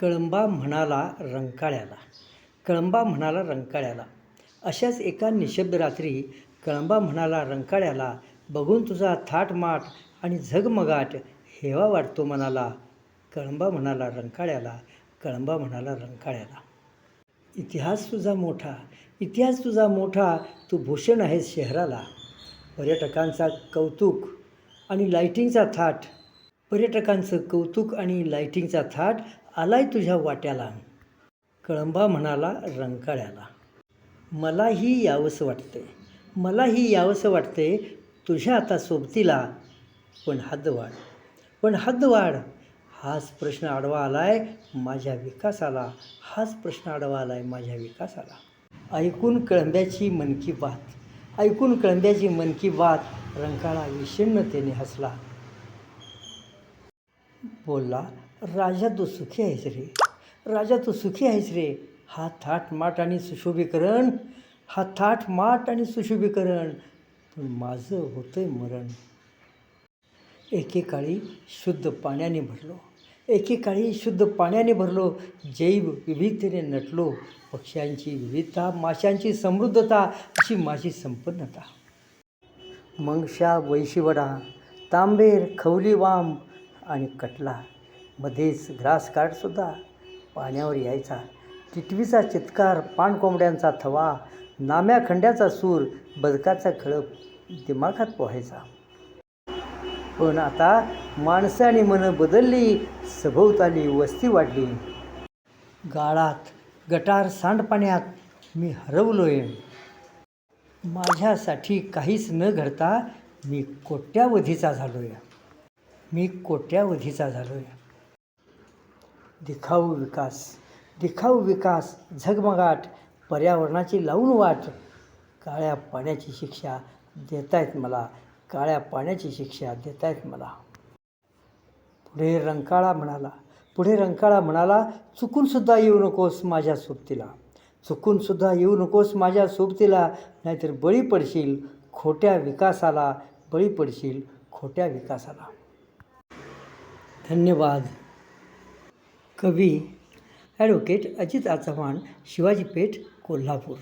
कळंबा म्हणाला रंकाळ्याला, कळंबा म्हणाला रंकाळ्याला. अशाच एका निशब्द रात्री कळंबा म्हणाला रंकाळ्याला, बघून तुझा थाटमाट आणि झगमगाट हेवा वाटतो मनाला. कळंबा म्हणाला रंकाळ्याला, कळंबा म्हणाला रंकाळ्याला. इतिहास तुझा मोठा, इतिहास तुझा मोठा, तू भूषण आहेस शहराला. पर्यटकांचा कौतुक आणि लाईटिंगचा थाट, पर्यटकांचं कौतुक आणि लाईटिंगचा थाट आलाय तुझ्या वाट्याला. कळंबा म्हणाला रंकाळ्याला, मलाही यावंसं वाटतंय, मलाही यावंसं वाटतंय तुझ्या आता सोबतीला. पण हद्द वाढ, पण हद्द वाढ, हाच प्रश्न आडवा आलाय माझ्या विकासाला, हाच प्रश्न आडवा आलाय माझ्या विकासाला. ऐकून कळंब्याची मनकी बात, ऐकून कळंब्याची मनकी बात रंकाळा विषण्णतेने हसला. बोलला, राजा तू सुखी आहेस रे, राजा तू सुखी आहेस रे. हा थाटमाट आणि सुशोभीकरण, हा थाटमाट आणि सुशोभीकरण, पण माझं होतंय मरण. एकेकाळी शुद्ध पाण्याने भरलो, एकेकाळी शुद्ध पाण्याने भरलो, जैव विविधतेने नटलो. पक्ष्यांची विविधता, माशांची समृद्धता, अशी माझी संपन्नता. मंगशा वैशिवडा, तांबेर, खवली वाम आणि कटला, मध्येच ग्रासकार्डसुद्धा पाण्यावर यायचा. टिटवीचा चित्कार, पाणकोंबड्यांचा थवा, नाम्या खंड्याचा सूर, बदकाचा खळप दिमाखात पोहायचा. पण आता माणसं आणि मनं बदलली, सभोवताली वस्ती वाढली. गाळात, गटार, सांडपाण्यात मी हरवलोय. माझ्यासाठी काहीच न घडता मी कोट्यावधीचा झालोय, मी कोट्यावधीचा झालोय. दिखाऊ विकास, दिखाऊ विकास, झगमगाट, पर्यावरणाची लावून वाट. काळ्या पाण्याची शिक्षा देतायत मला, काळ्या पाण्याची शिक्षा देतायत मला. पुढे रंकाळा म्हणाला, पुढे रंकाळा म्हणाला, चुकूनसुद्धा येऊ नकोस माझ्या सोबतीला, चुकूनसुद्धा येऊ नकोस माझ्या सोबतीला, नाहीतर बळी पडशील खोट्या विकासाला, बळी पडशील खोट्या विकासाला. धन्यवाद. कवी ॲडव्होकेट अजित चव्हाण, शिवाजी पेठ, कोल्हापूर.